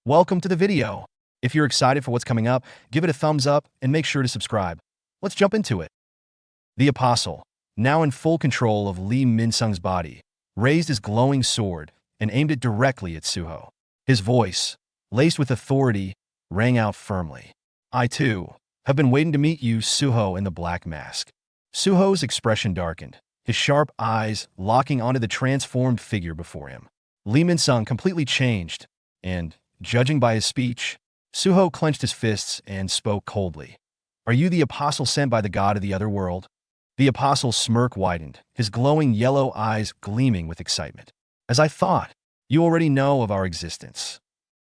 Welcome to the video. If you're excited for what's coming up, give it a thumbs up and make sure to subscribe. Let's jump into it. The Apostle, now in full control of Lee Min-sung's body, raised his glowing sword and aimed it directly at Suho. His voice, laced with authority, rang out firmly. I, too, have been waiting to meet you, Suho in the black mask. Suho's expression darkened, his sharp eyes locking onto the transformed figure before him. Lee Min-sung completely changed, and, judging by his speech, Suho clenched his fists and spoke coldly. Are you the apostle sent by the god of the other world? The apostle's smirk widened, his glowing yellow eyes gleaming with excitement. As I thought, you already know of our existence.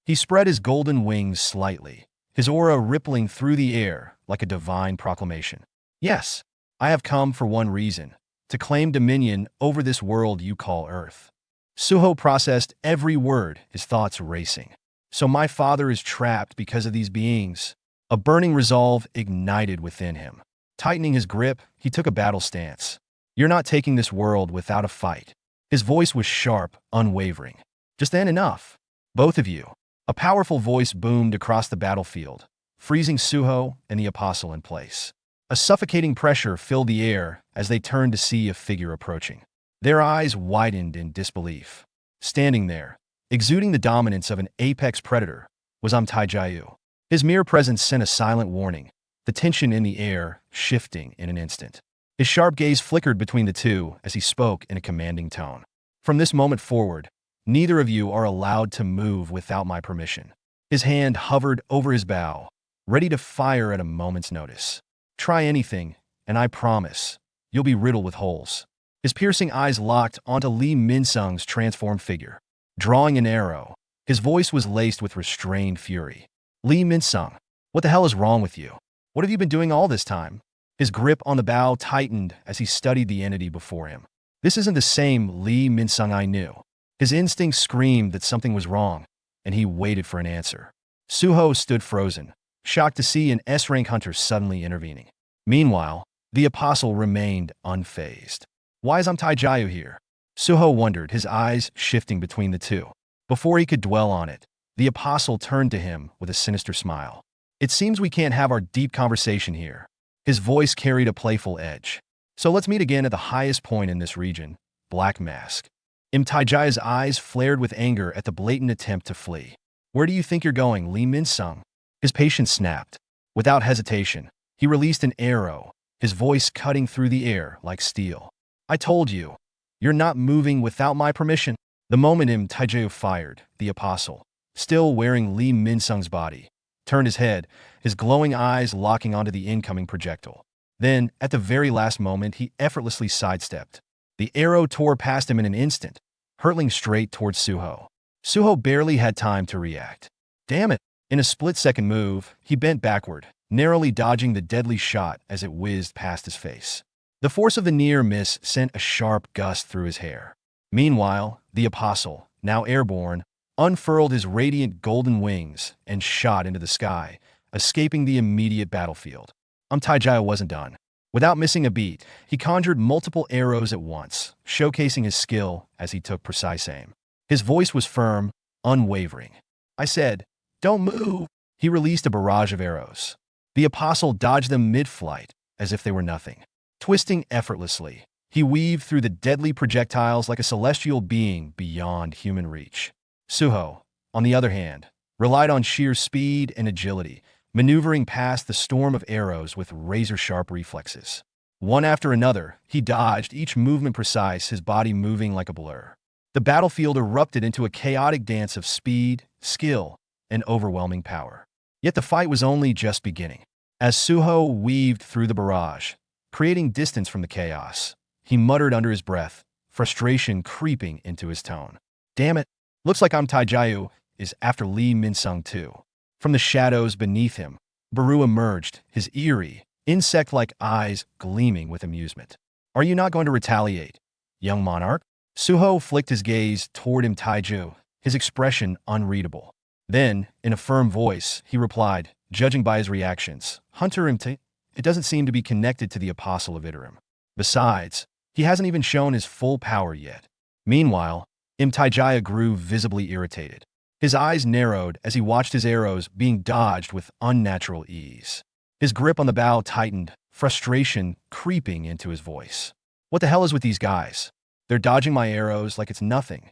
He spread his golden wings slightly, his aura rippling through the air like a divine proclamation. Yes, I have come for one reason, to claim dominion over this world you call Earth. Suho processed every word, his thoughts racing. So my father is trapped because of these beings. A burning resolve ignited within him. Tightening his grip, he took a battle stance. You're not taking this world without a fight. His voice was sharp, unwavering. Just then enough. Both of you. A powerful voice boomed across the battlefield, freezing Suho and the apostle in place. A suffocating pressure filled the air as they turned to see a figure approaching. Their eyes widened in disbelief. Standing there, exuding the dominance of an apex predator, was Taijaiyu. His mere presence sent a silent warning, the tension in the air shifting in an instant. His sharp gaze flickered between the two as he spoke in a commanding tone. From this moment forward, neither of you are allowed to move without my permission. His hand hovered over his bow, ready to fire at a moment's notice. Try anything, and I promise, you'll be riddled with holes. His piercing eyes locked onto Lee Min-sung's transformed figure. Drawing an arrow, his voice was laced with restrained fury. Lee Min-sung, what the hell is wrong with you? What have you been doing all this time? His grip on the bow tightened as he studied the entity before him. This isn't the same Lee Min-sung I knew. His instincts screamed that something was wrong, and he waited for an answer. Suho stood frozen, shocked to see an S-rank hunter suddenly intervening. Meanwhile, the apostle remained unfazed. Why is Taijaiyu here? Suho wondered, his eyes shifting between the two. Before he could dwell on it, the apostle turned to him with a sinister smile. It seems we can't have our deep conversation here. His voice carried a playful edge. So let's meet again at the highest point in this region, Black Mask. Taijai's eyes flared with anger at the blatant attempt to flee. Where do you think you're going, Lee Min-sung? His patience snapped. Without hesitation, he released an arrow, his voice cutting through the air like steel. I told you. You're not moving without my permission. The moment Taijaiyu fired, the apostle, still wearing Lee Min-sung's body, turned his head, his glowing eyes locking onto the incoming projectile. Then, at the very last moment, he effortlessly sidestepped. The arrow tore past him in an instant, hurtling straight towards Suho. Suho barely had time to react. Damn it! In a split-second move, he bent backward, narrowly dodging the deadly shot as it whizzed past his face. The force of the near miss sent a sharp gust through his hair. Meanwhile, the apostle, now airborne, unfurled his radiant golden wings and shot into the sky, escaping the immediate battlefield. Taijaiyu wasn't done. Without missing a beat, he conjured multiple arrows at once, showcasing his skill as he took precise aim. His voice was firm, unwavering. I said, don't move. He released a barrage of arrows. The apostle dodged them mid-flight, as if they were nothing. Twisting effortlessly, he weaved through the deadly projectiles like a celestial being beyond human reach. Suho, on the other hand, relied on sheer speed and agility, maneuvering past the storm of arrows with razor-sharp reflexes. One after another, he dodged, each movement precise, his body moving like a blur. The battlefield erupted into a chaotic dance of speed, skill, and overwhelming power. Yet the fight was only just beginning. As Suho weaved through the barrage, creating distance from the chaos, he muttered under his breath, frustration creeping into his tone. Damn it, looks like Taijaiyu is after Lee Min-sung too. From the shadows beneath him, Baru emerged, his eerie, insect-like eyes gleaming with amusement. Are you not going to retaliate, young monarch? Suho flicked his gaze toward Taijaiyu, his expression unreadable. Then, in a firm voice, he replied, judging by his reactions, Hunter it doesn't seem to be connected to the Apostle of Iterum. Besides, he hasn't even shown his full power yet. Meanwhile, Taijaiyu grew visibly irritated. His eyes narrowed as he watched his arrows being dodged with unnatural ease. His grip on the bow tightened, frustration creeping into his voice. What the hell is with these guys? They're dodging my arrows like it's nothing.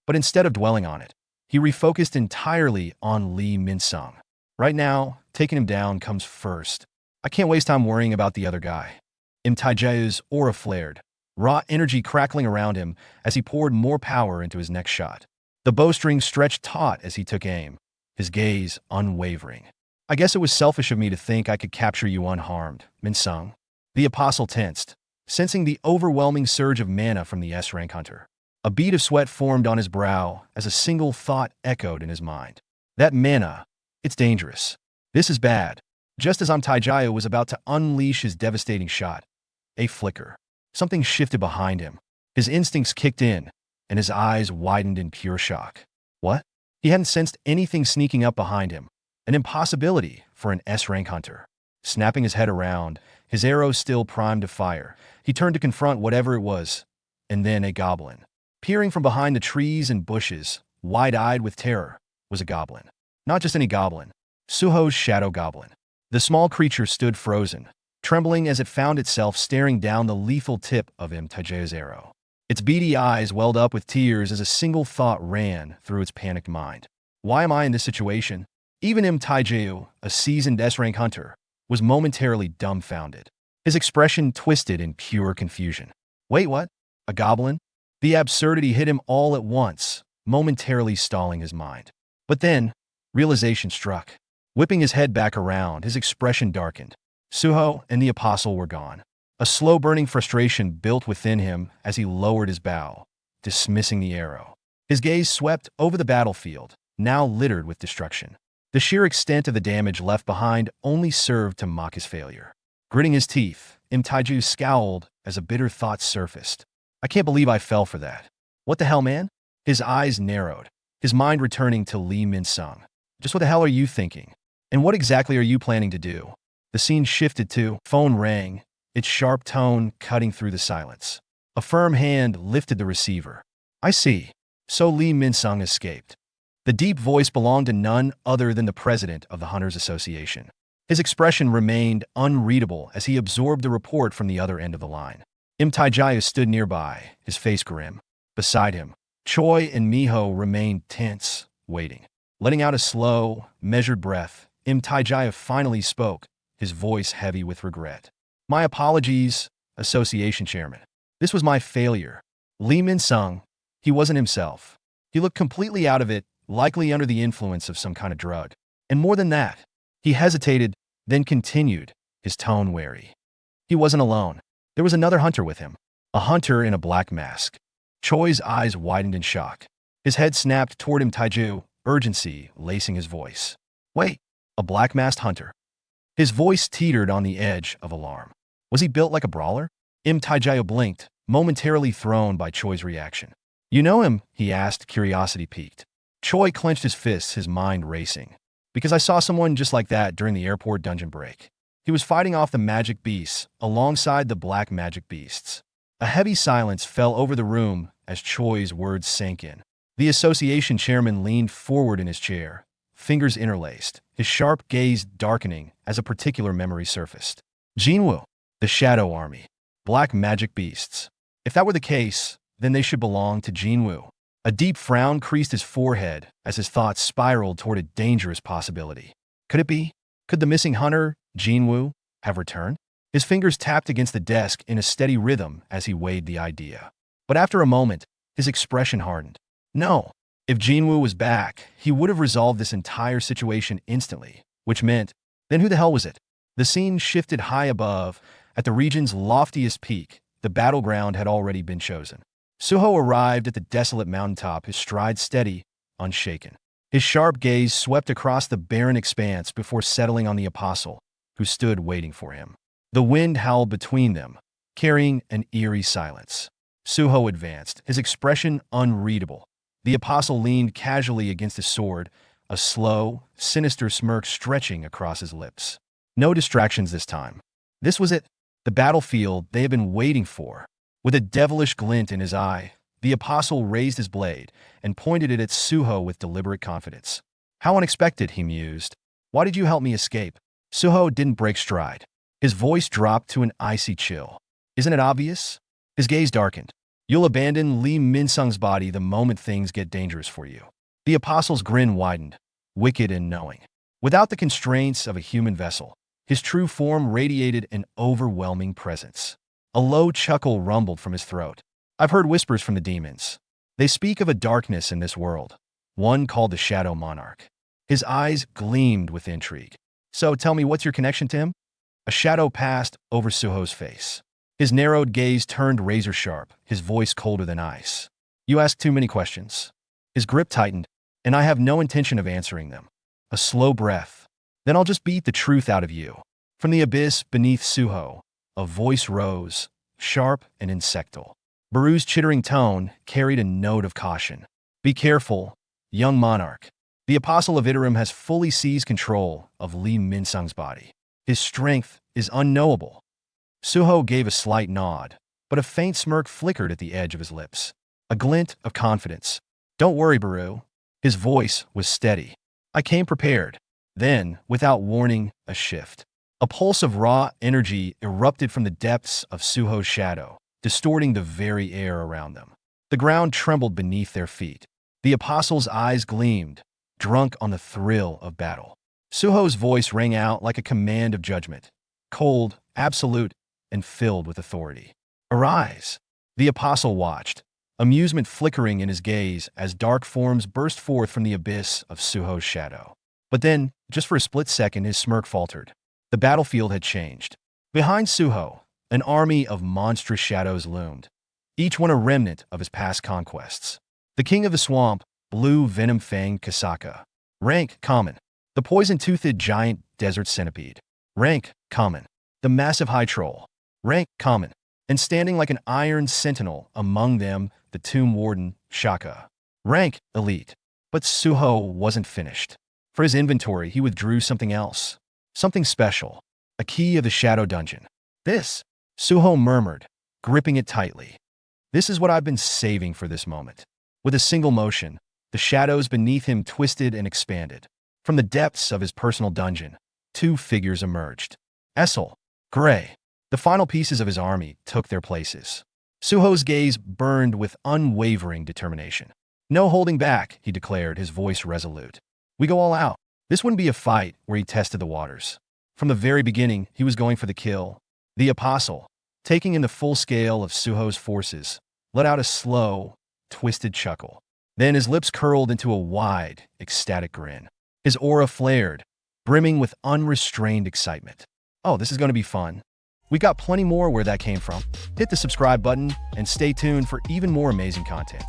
But instead of dwelling on it, he refocused entirely on Lee Min-sung. Right now, taking him down comes first. I can't waste time worrying about the other guy. Tae-jae's aura flared, raw energy crackling around him as he poured more power into his next shot. The bowstring stretched taut as he took aim, his gaze unwavering. I guess it was selfish of me to think I could capture you unharmed, Min-sung. The apostle tensed, sensing the overwhelming surge of mana from the S-rank hunter. A bead of sweat formed on his brow as a single thought echoed in his mind. That mana, it's dangerous. This is bad. Just as Tae-jae was about to unleash his devastating shot, a flicker. Something shifted behind him. His instincts kicked in, and his eyes widened in pure shock. What? He hadn't sensed anything sneaking up behind him. An impossibility for an S-rank hunter. Snapping his head around, his arrow still primed to fire, he turned to confront whatever it was, and then a goblin. Peering from behind the trees and bushes, wide-eyed with terror, was a goblin. Not just any goblin. Suho's shadow goblin. The small creature stood frozen, trembling as it found itself staring down the lethal tip of Tae-jae's arrow. Its beady eyes welled up with tears as a single thought ran through its panicked mind. Why am I in this situation? Even Tae-jae, a seasoned S-rank hunter, was momentarily dumbfounded. His expression twisted in pure confusion. Wait, what? A goblin? The absurdity hit him all at once, momentarily stalling his mind. But then, realization struck. Whipping his head back around, his expression darkened. Suho and the apostle were gone. A slow-burning frustration built within him as he lowered his bow, dismissing the arrow. His gaze swept over the battlefield, now littered with destruction. The sheer extent of the damage left behind only served to mock his failure. Gritting his teeth, Tae-jae scowled as a bitter thought surfaced. I can't believe I fell for that. What the hell, man? His eyes narrowed, his mind returning to Lee Min-sung. Just what the hell are you thinking? And what exactly are you planning to do? The scene shifted to, phone rang, its sharp tone cutting through the silence. A firm hand lifted the receiver. I see. So Lee Min-sung escaped. The deep voice belonged to none other than the president of the Hunters Association. His expression remained unreadable as he absorbed the report from the other end of the line. Tae-jae stood nearby, his face grim. Beside him, Choi and Miho remained tense, waiting. Letting out a slow, measured breath, Tae-jae finally spoke, his voice heavy with regret. My apologies, Association Chairman. This was my failure. Lee Min-sung, he wasn't himself. He looked completely out of it, likely under the influence of some kind of drug. And more than that, he hesitated, then continued, his tone wary. He wasn't alone. There was another hunter with him. A hunter in a black mask. Choi's eyes widened in shock. His head snapped toward Tae-jae, urgency lacing his voice. Wait, a black-masked hunter? His voice teetered on the edge of alarm. Was he built like a brawler? Tae-jae blinked, momentarily thrown by Choi's reaction. You know him? He asked, curiosity piqued. Choi clenched his fists, his mind racing. Because I saw someone just like that during the airport dungeon break. He was fighting off the magic beasts alongside the black magic beasts. A heavy silence fell over the room as Choi's words sank in. The association chairman leaned forward in his chair, fingers interlaced, his sharp gaze darkening as a particular memory surfaced. Jinwoo, the Shadow Army, black magic beasts. If that were the case, then they should belong to Jinwoo. A deep frown creased his forehead as his thoughts spiraled toward a dangerous possibility. Could it be? Could the missing hunter, Jinwoo, have returned? His fingers tapped against the desk in a steady rhythm as he weighed the idea. But after a moment, his expression hardened. No. If Jinwoo was back, he would have resolved this entire situation instantly, which meant, then who the hell was it? The scene shifted high above. At the region's loftiest peak, the battleground had already been chosen. Suho arrived at the desolate mountaintop, his stride steady, unshaken. His sharp gaze swept across the barren expanse before settling on the apostle, who stood waiting for him. The wind howled between them, carrying an eerie silence. Suho advanced, his expression unreadable. The apostle leaned casually against his sword, a slow, sinister smirk stretching across his lips. No distractions this time. This was it, the battlefield they had been waiting for. With a devilish glint in his eye, The apostle raised his blade and pointed it at Suho with deliberate confidence. How unexpected, he mused. Why did you help me escape? Suho didn't break stride. His voice dropped to an icy chill. Isn't it obvious? His gaze darkened. You'll abandon Lee Min-sung's body the moment things get dangerous for you. The apostle's grin widened, wicked and knowing. Without the constraints of a human vessel, his true form radiated an overwhelming presence. A low chuckle rumbled from his throat. I've heard whispers from the demons. They speak of a darkness in this world, one called the Shadow Monarch. His eyes gleamed with intrigue. So tell me, what's your connection to him? A shadow passed over Suho's face. His narrowed gaze turned razor-sharp, his voice colder than ice. You ask too many questions. His grip tightened, and I have no intention of answering them. A slow breath. Then I'll just beat the truth out of you. From the abyss beneath Suho, a voice rose, sharp and insectal. Baru's chittering tone carried a note of caution. Be careful, young monarch. The Apostle of Iterum has fully seized control of Lee Min-sung's body. His strength is unknowable. Suho gave a slight nod, but a faint smirk flickered at the edge of his lips. A glint of confidence. Don't worry, Baru. His voice was steady. I came prepared. Then, without warning, a shift. A pulse of raw energy erupted from the depths of Suho's shadow, distorting the very air around them. The ground trembled beneath their feet. The apostle's eyes gleamed, drunk on the thrill of battle. Suho's voice rang out like a command of judgment, cold, absolute, and filled with authority. Arise! The apostle watched, amusement flickering in his gaze as dark forms burst forth from the abyss of Suho's shadow. But then, just for a split second, his smirk faltered. The battlefield had changed. Behind Suho, an army of monstrous shadows loomed, each one a remnant of his past conquests. The king of the swamp, blue venom-fanged Kasaka. Rank, common. The poison-toothed giant desert centipede. Rank, common. The massive high troll. Rank, common. And standing like an iron sentinel among them, the tomb warden, Shaka. Rank, elite. But Suho wasn't finished. For his inventory, he withdrew something else. Something special. A key of the shadow dungeon. This, Suho murmured, gripping it tightly. This is what I've been saving for this moment. With a single motion, the shadows beneath him twisted and expanded. From the depths of his personal dungeon, two figures emerged. Essel, Gray. The final pieces of his army took their places. Suho's gaze burned with unwavering determination. No holding back, he declared, his voice resolute. We go all out. This wouldn't be a fight where he tested the waters. From the very beginning, he was going for the kill. The apostle, taking in the full scale of Suho's forces, let out a slow, twisted chuckle. Then his lips curled into a wide, ecstatic grin. His aura flared, brimming with unrestrained excitement. Oh, this is going to be fun. We got plenty more where that came from. Hit the subscribe button and stay tuned for even more amazing content.